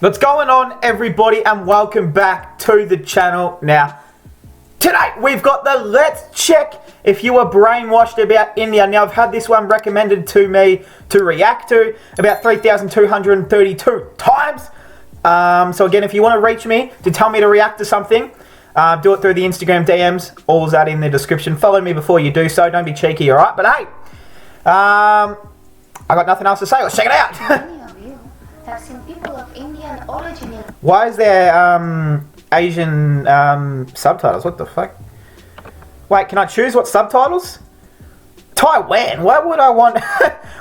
What's going on, everybody, and welcome back to the channel. Now, today we've got the Let's Check If You Were Brainwashed About India. Now, I've had this one recommended to me to react to about 3,232 times. So again, if you want to reach me to tell me to react to something, do it through the Instagram DMs. All's that in the description. Follow me before you do so. Don't be cheeky, alright? But hey, I got nothing else to say. Let's check it out. Have seen people of Indian origin. Why is there Asian subtitles? What the fuck? Wait, can I choose what subtitles? Taiwan. Why would I want?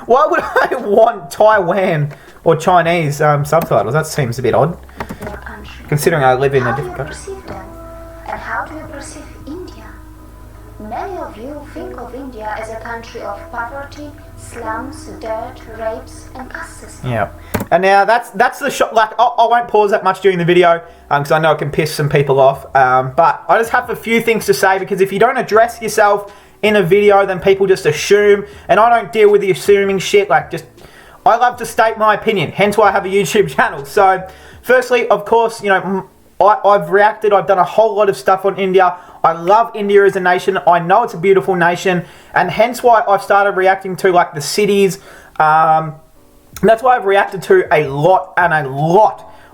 Why would I want Taiwan or Chinese subtitles? That seems a bit odd. Their country. Considering I live in a different country. How do you perceive them? And how do you perceive India? Many of you think of India as a country of poverty, slums, dirt, rapes, and caste system. Yeah. And now that's the shot. Like I won't pause that much during the video because I know it can piss some people off. But I just have a few things to say, because if you don't address yourself in a video, then people just assume, and I don't deal with the assuming shit. Like, I love to state my opinion. Hence why I have a YouTube channel. So, firstly, of course, you know, I've reacted. I've done a whole lot of stuff on India. I love India as a nation. I know it's a beautiful nation, and hence why I've started reacting to like the cities. That's why I've reacted to a lot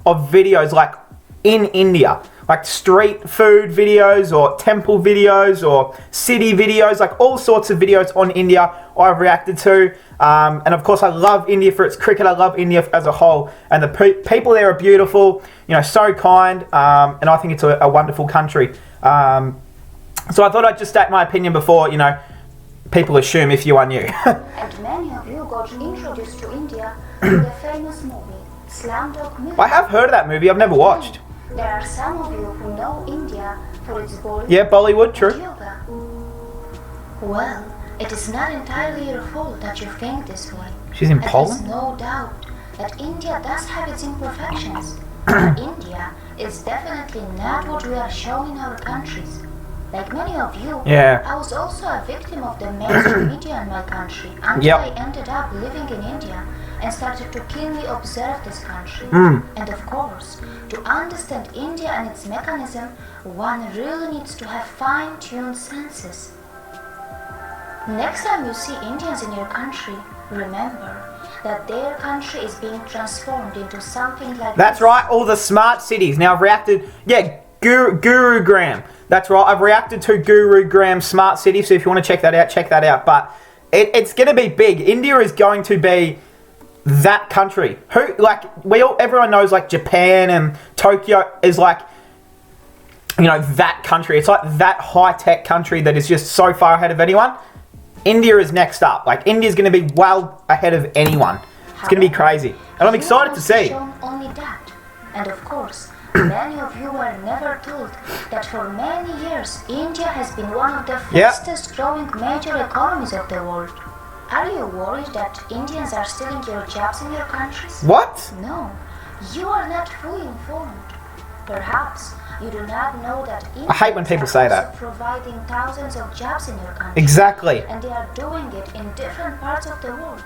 of videos like in India, like street food videos or temple videos or city videos, like all sorts of videos on India I've reacted to. And of course I love India for its cricket. I love India as a whole, and the people there are beautiful, you know, so kind, and I think it's a wonderful country. So I thought I'd just state my opinion before, you know, people assume if you are new. And many of you got introduced to India through the famous movie Slumdog Millionaire. I have heard of that movie. I've never watched. There are some of you who know India for its Bollywood. Yeah, Bollywood, true. And yoga. Well, it is not entirely your fault that you think this way. She's in And Poland? there's no doubt that India does have its imperfections. But India is definitely not what we are showing in our countries. Like many of you, Yeah. I was also a victim of the mainstream media in my country until Yep. I ended up living in India and started to keenly observe this country. And of course, to understand India and its mechanism, one really needs to have fine-tuned senses. Next time you see Indians in your country, remember that their country is being transformed into something like That's this. right, all the smart cities. Now I've reacted, yeah, Gurugram. That's right, I've reacted to Gurugram Smart City, so if you want to check that out, check that out. But it's going to be big. India is going to be that country. Who, like, everyone knows, like, Japan and Tokyo is like, you know, that country. It's like that high-tech country that is just so far ahead of anyone. India is next up. Like, India's going to be well ahead of anyone. It's going to be crazy. And I'm excited to see. Shown only that. And of course, many of you were never told that for many years, India has been one of the fastest growing major economies of the world. Are you worried that Indians are stealing your jobs in your countries? What? No, you are not fully informed. Perhaps you do not know that Indians I hate when people say that. are providing thousands of jobs in your country. Exactly. And they are doing it in different parts of the world.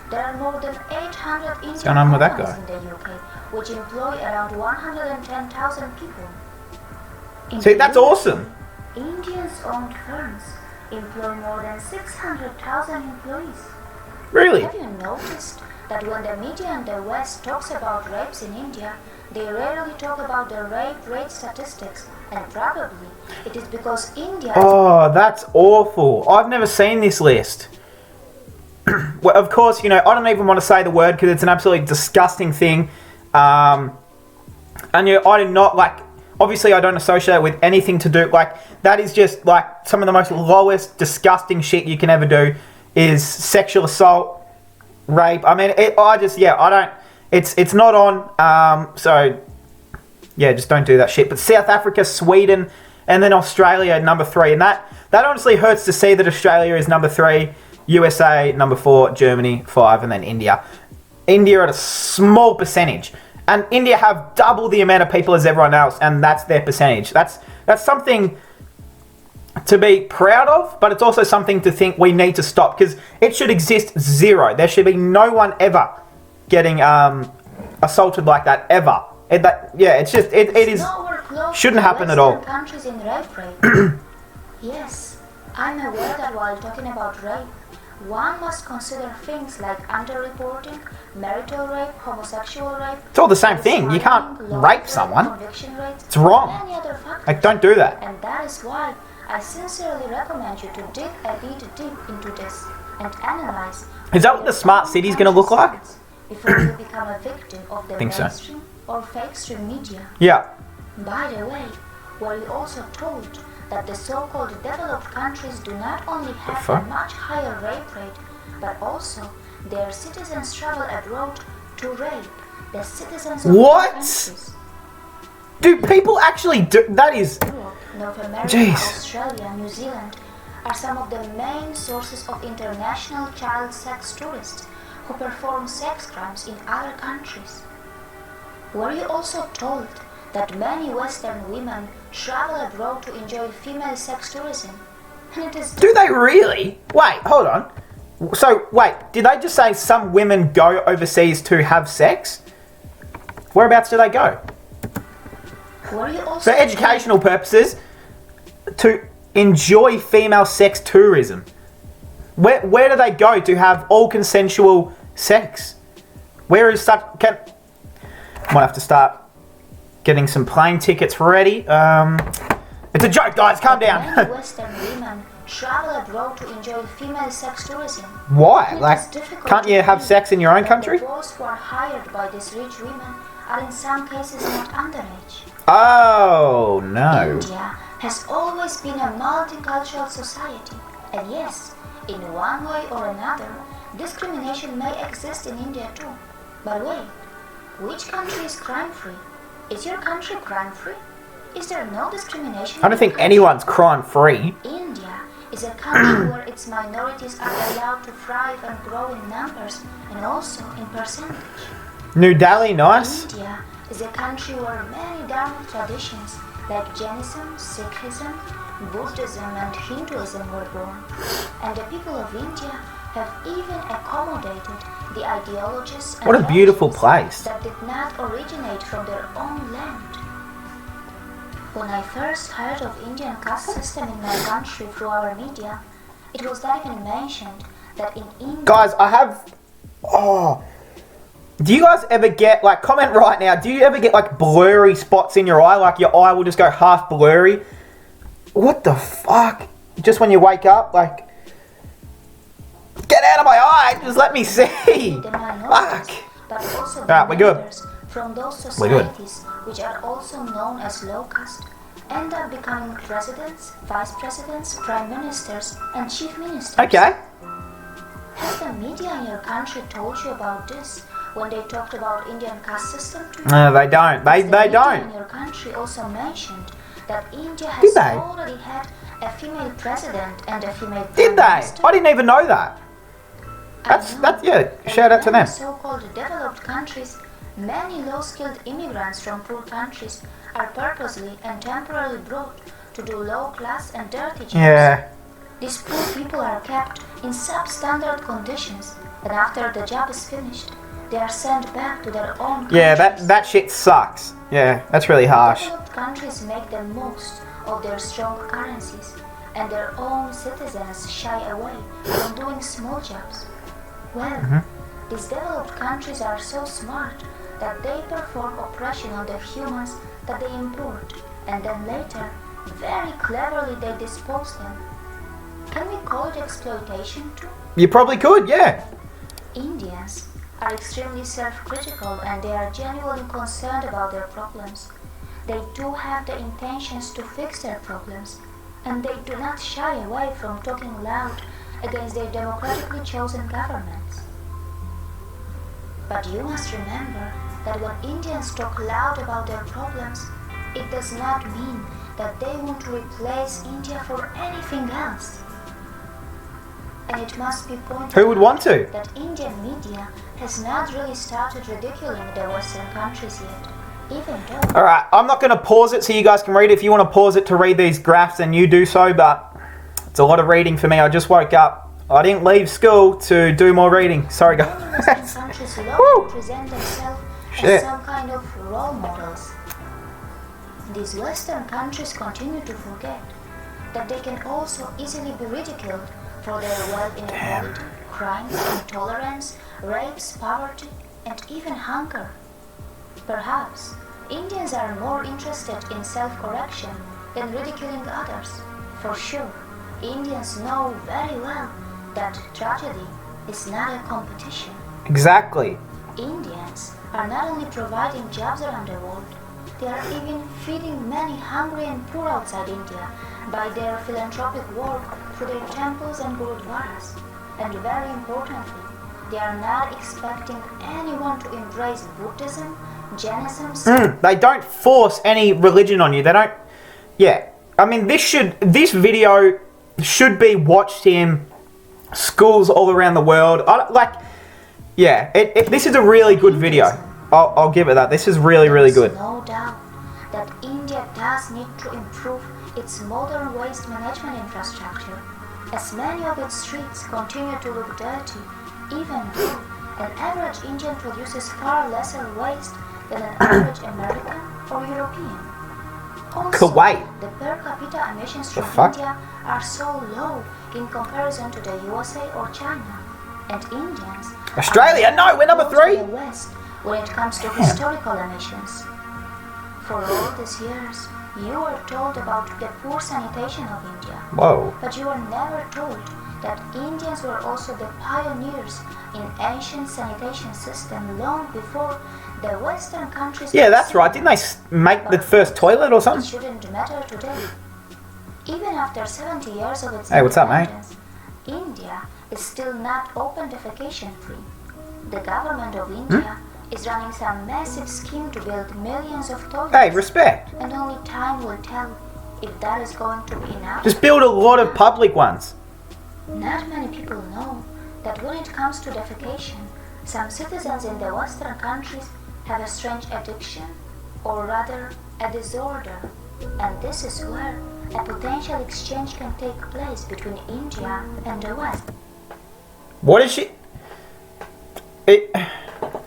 There are more than 800 Indian going on with that companies guy? in the UK, which employ around 110,000 people. In See, the that's UK, awesome. Indians-owned firms employ more than 600,000 employees. Really? Have you noticed that when the media in the West talks about rapes in India, they rarely talk about the rape rate statistics, and probably it is because India Oh, that's awful. I've never seen this list. Well, of course, you know, I don't even want to say the word because it's an absolutely disgusting thing. And you know, I do not, like, obviously I don't associate it with anything to do, like, that is just, like, some of the most lowest, disgusting shit you can ever do is sexual assault, rape. I mean, it's not on, so, yeah, just don't do that shit. But South Africa, Sweden, and then Australia, number 3. And that honestly hurts to see that Australia is number 3, USA, number 4, Germany, 5, and then India. India at a small percentage. And India have double the amount of people as everyone else, and that's their percentage. That's something to be proud of, but it's also something to think we need to stop, because it should exist zero. There should be no one ever getting assaulted like that ever. It's just it is Nowhere close shouldn't to happen at all. Western countries in rape. Yes, I'm aware that while talking about rape, one must consider things like underreporting, marital rape, homosexual rape. It's all the same thing. You can't rape someone. Conviction rates, It's wrong. and many other factors. Like, don't do that. And that is why I sincerely recommend you to dig a bit deep into this and analyze. Is that what the smart city's going to look like? Before you become a victim of the Think so. mainstream or fake stream media. Yeah. By the way, were you also told that the so-called developed countries do not only have a fuck? much higher rape rate, but also their citizens travel abroad to rape the citizens of What? other countries? Do people actually do that? Is Europe, North America, Jeez. Australia, New Zealand are some of the main sources of international child sex tourists who perform sex crimes in other countries. Were you also told that many Western women travel abroad to enjoy female sex tourism? And it is do they really? Wait, hold on. So wait, did they just say some women go overseas to have sex? Whereabouts do they go? Were you also For educational purposes, to enjoy female sex tourism. Where do they go to have all consensual sex? Where is such? Might have to start getting some plane tickets ready. It's a joke, guys. Calm Many down. Western women travel abroad to enjoy female sex tourism. Why? It Like, is difficult can't to you have believe sex in your own that country? The boys who are hired by these rich women are in some cases not underage. Oh no. India has always been a multicultural society, and yes, in one way or another, discrimination may exist in India too. But wait, which country is crime-free? Is your country crime-free? Is there no discrimination? I don't think anyone's crime free. India is a country where its minorities are allowed to thrive and grow in numbers and also in percentage. New Delhi, nice. India is a country where many Dharmic traditions like Jainism, Sikhism, Buddhism and Hinduism were born. And the people of India have even accommodated the ideologies and What a beautiful religions place. that did not originate from their own land. When I first heard of Indian caste system in my country through our media, it was not even mentioned that in India... Guys, I have... Oh... Do you guys ever get, like, comment right now, do you ever get, like, blurry spots in your eye? Like, your eye will just go half blurry? What the fuck? Just when you wake up, like... Get out of my eye! Just let me see! the minorities, Fuck! but also the Right, we're good. members from those We're good. societies which are also known as low caste end up becoming presidents, vice presidents, prime ministers and chief ministers. Okay. Has the media in your country told you about this when they talked about Indian caste system to you? No, they don't. They The media don't. in your country also mentioned that India Did has they? already had a female president and a female prime Did they? minister. I didn't even know that. That's, yeah, And shout out to in them. so-called developed countries, many low-skilled immigrants from poor countries are purposely and temporarily brought to do low-class and dirty jobs. Yeah. These poor people are kept in substandard conditions, and after the job is finished, they are sent back to their own countries. Yeah, that shit sucks. Yeah, that's really harsh. Developed countries make the most of their strong currencies, and their own citizens shy away from doing small jobs. Well, these developed countries are so smart that they perform oppression on the humans that they import, and then later, very cleverly they dispose them. Can we call it exploitation too? You probably could, yeah. Indians are extremely self-critical and they are genuinely concerned about their problems. They do have the intentions to fix their problems, and they do not shy away from talking loud against their democratically chosen governments. But you must remember that when Indians talk loud about their problems, it does not mean that they want to replace India for anything else. And it must be pointed Who would want to? out that Indian media has not really started ridiculing the Western countries yet, even though... Alright, I'm not going to pause it so you guys can read it. If you want to pause it to read these graphs, then you do so, but it's a lot of reading for me. I just woke up. I didn't leave school to do more reading. Sorry, Many Western guys. countries Woo! love to present themselves as some kind of role models. These Western countries continue to forget that they can also easily be ridiculed for their wealth inequality, crimes, intolerance, rapes, poverty, and even hunger. Perhaps Indians are more interested in self-correction than ridiculing others. For sure, Indians know very well that tragedy is not a competition. Exactly. Indians are not only providing jobs around the world, they are even feeding many hungry and poor outside India by their philanthropic work through their temples and gurudwaras. And very importantly, they are not expecting anyone to embrace Buddhism, Jainism. They don't force any religion on you. They don't. Yeah. I mean, this video should be watched in schools all around the world. This is a really good video. I'll give it that. This is really, really good. There's no doubt that India does need to improve its modern waste management infrastructure, as many of its streets continue to look dirty, even though an average Indian produces far lesser waste than an average American or European. Also, Kuwait. the per capita emissions from India are so low in comparison to the USA or China, and Indians Australia? No, we're number 3. the West when it comes to historical emissions. For all these years, you were told about the poor sanitation of India. Whoa. But you were never told that Indians were also the pioneers in ancient sanitation system long before the Western countries. Yeah, that's right. Didn't they make the first toilet or It something? shouldn't matter today. Even after 70 years of its Hey, what's up, mate? independence, India is still not open defecation free. The government of India is running some massive scheme to build millions of toilets. Hey, respect. And only time will tell if that is going to be enough. Just build a lot of public ones. Not many people know that when it comes to defecation, some citizens in the Western countries have a strange addiction, or rather a disorder, and this is where a potential exchange can take place between India and the West. What is she?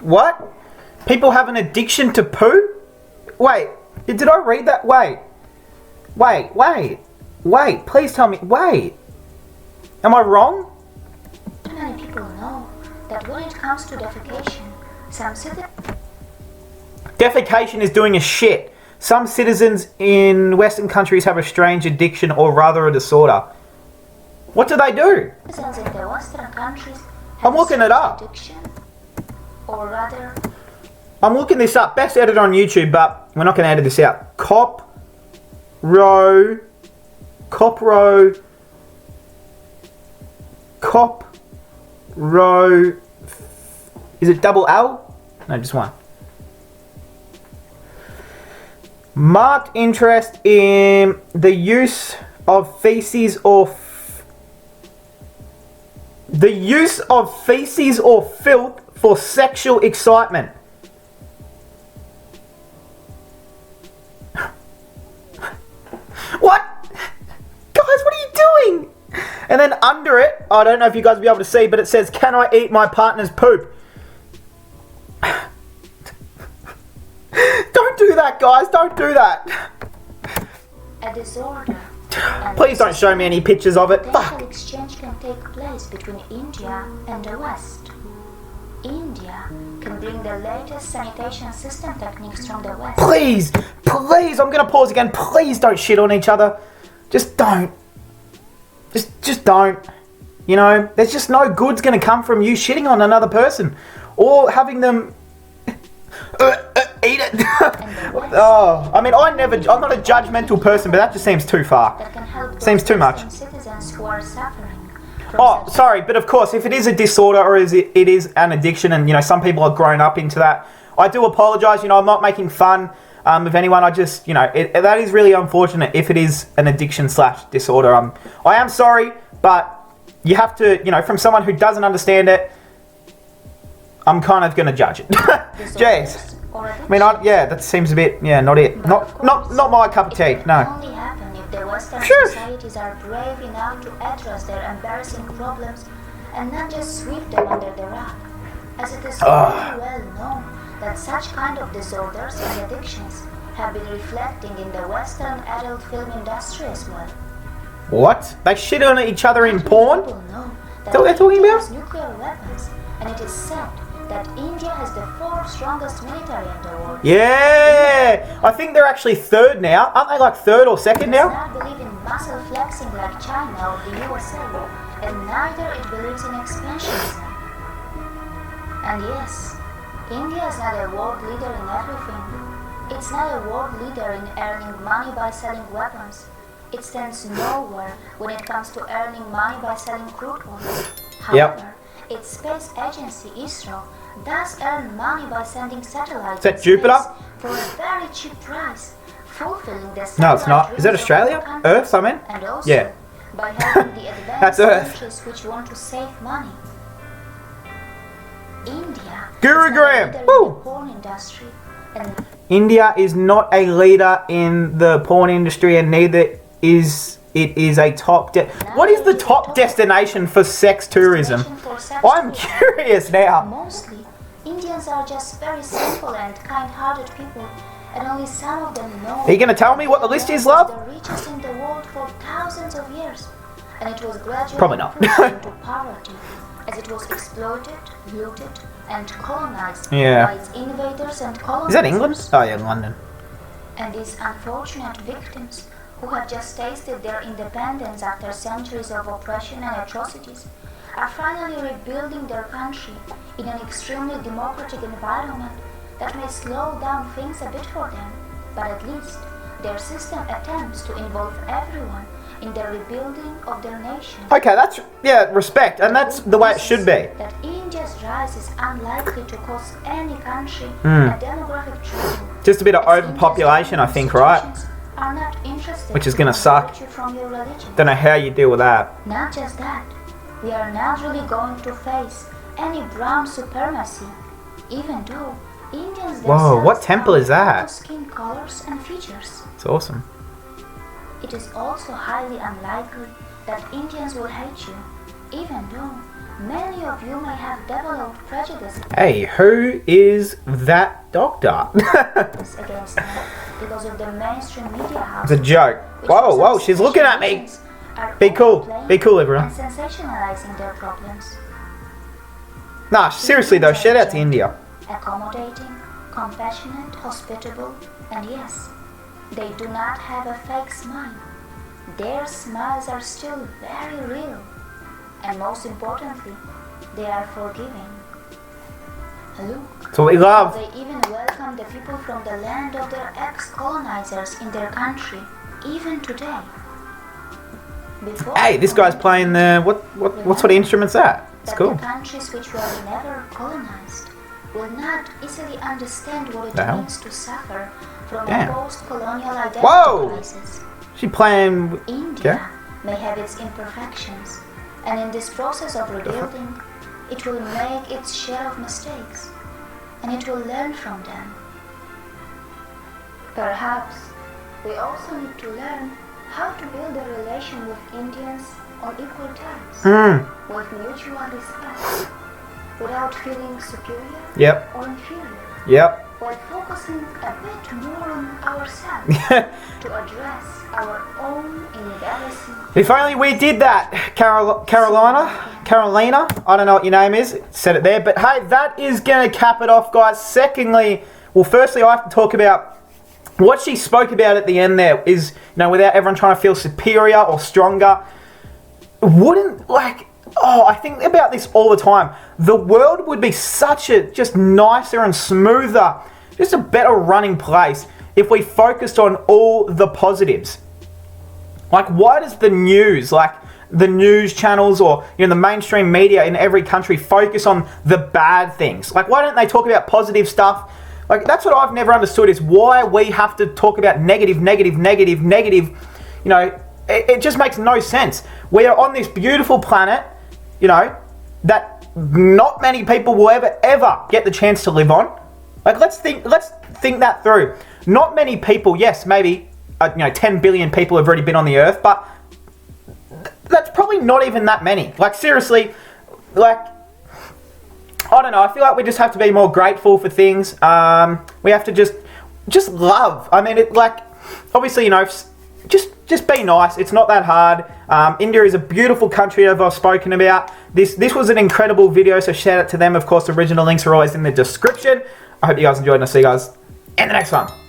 What? People have an addiction to poo? Wait, did I read that? Wait, please tell me. Wait. Am I wrong? Many people know that when it comes to defecation, some citizens. Defecation is doing a shit. Some citizens in Western countries have a strange addiction, or rather a disorder. What do they do? Citizens in the Western countries have I'm looking it up. addiction, or rather. I'm looking this up. Best edit on YouTube, but we're not going to edit this out. Cop row. Is it double L? No, just one. Marked interest in the use of feces or filth for sexual excitement. What? Guys, what are you doing? And then under it, I don't know if you guys will be able to see, but it says, "Can I eat my partner's poop?" Don't do that, guys. Don't do that. A disorder. Please don't show me any pictures of it. Potential Fuck. exchange can take place between India and the West. India can bring the latest sanitation system techniques from the West. Please, I'm gonna pause again. Please don't shit on each other. Just don't. Just don't. You know, there's just no good's gonna come from you shitting on another person or having them eat it. Oh, I mean, I'm not a judgmental person, but that just seems too far. That can help Seems too much. Western citizens who are suffering from Oh, such- sorry, but of course, if it is a disorder or it is an addiction, and you know, some people have grown up into that, I do apologise. You know, I'm not making fun of anyone. I just, you know, that is really unfortunate if it is an addiction / disorder. I am sorry, but you have to, you know, from someone who doesn't understand it, I'm kind of going to judge it. Jeez. or I mean, yeah, that seems a bit, not it. Not my cup of tea. It can No. only happen if the Western Sure. societies are brave enough to address their embarrassing problems and not just sweep them under the rug. As it is very well known that such kind of disorders and addictions have been reflecting in the Western adult film industry as well. What? They shit on each other in porn? People know Is that what they're talking India about? has nuclear weapons, and it is said that India has the fourth strongest military in the world. Yeah! I think they're actually third now. Aren't they like third or second It does now? not believe in muscle flexing like China or the USA, and neither it believes in expansionism. And yes, India is not a world leader in everything. It's not a world leader in earning money by selling weapons. It stands nowhere when it comes to earning money by selling crude oil. However, its space agency, ISRO, does earn money by sending satellites Is that in Jupiter? space for a very cheap price, fulfilling the No, it's not. Is that dreams of Australia? other countries, Earth, I mean? and also Yeah. by helping the That's advanced Earth. countries which want to save money. India Guru is not a Graham. leader in Woo. the porn industry, and India is not a leader in the porn industry, and neither is it is a top... What is the top destination for sex tourism? destination for sex I'm tourism. curious now. Mostly, Indians are just very simple and kind-hearted people, and only some of them know. Are you going to tell me what the list is, India was love? the richest in the world for thousands of years, and it was gradually Probably not. pushed into poverty as it was exploited, looted, and colonized Yeah. by its invaders and colonizers. Is that England? Oh yeah, London. And these unfortunate victims, who have just tasted their independence after centuries of oppression and atrocities, are finally rebuilding their country in an extremely democratic environment that may slow down things a bit for them, but at least their system attempts to involve everyone in the rebuilding of their nation. Okay, that's... Yeah, respect. And that's the way it should be. That India's rise is unlikely to cause any country Hmm. a demographic trouble. Just a bit of As overpopulation, I India's think, right? institutions are not interested Which is to gonna suck. convert you from your religion. Don't know how you deal with that. Not just that, we are not really going to face any brown supremacy, even though Indians Whoa, what themselves temple have is that? multiple skin colors and features. It's awesome. It is also highly unlikely that Indians will hate you, even though many of you may have developed prejudice Hey, who is that doctor? against them because of the mainstream media It's a houses. joke. which Whoa, for whoa, some she's looking at me. reasons are Be cool. overplaying Be cool, everyone. and sensationalizing their problems. Nah, seriously though, shout out to India. Accommodating, compassionate, hospitable, and yes, they do not have a fake smile. Their smiles are still very real, and most importantly, they are forgiving. Look, That's what we love. they even welcome the people from the land of their ex-colonizers in their country, even today. Before Hey, this guy's playing the... What sort of instrument's that? It's that cool. the countries which were never colonized will not easily understand what it The hell? means to suffer from Damn. a post-colonial identity Whoa! crisis. She playing... India may have its imperfections, and in this process of rebuilding, it will make its share of mistakes, and it will learn from them. Perhaps we also need to learn how to build a relation with Indians on equal terms, Hmm. with mutual respect, without feeling superior Yep. or inferior, Yep. while focusing a bit more on ourselves to address our own embarrassing. If only we did that, Carolina, I don't know what your name is, said it there, but hey, that is going to cap it off, guys. Secondly, well, firstly, I have to talk about what she spoke about at the end there is, without everyone trying to feel superior or stronger, I think about this all the time. The world would be such a just nicer and smoother, just a better running place if we focused on all the positives. Like, why does the news, like the news channels or the mainstream media in every country focus on the bad things? Like, why don't they talk about positive stuff? Like, that's what I've never understood, is why we have to talk about negative. It just makes no sense. We are on this beautiful planet, that not many people will ever get the chance to live on. Like, let's think that through. Not many people, yes, maybe 10 billion people have already been on the earth, but that's probably not even that many. Like, seriously, like, I don't know. I feel like we just have to be more grateful for things. We have to just love. I mean, it like obviously, you know, just be nice. It's not that hard. India is a beautiful country, as I've spoken about. This was an incredible video, so shout out to them. Of course, the original links are always in the description. I hope you guys enjoyed, and I'll see you guys in the next one.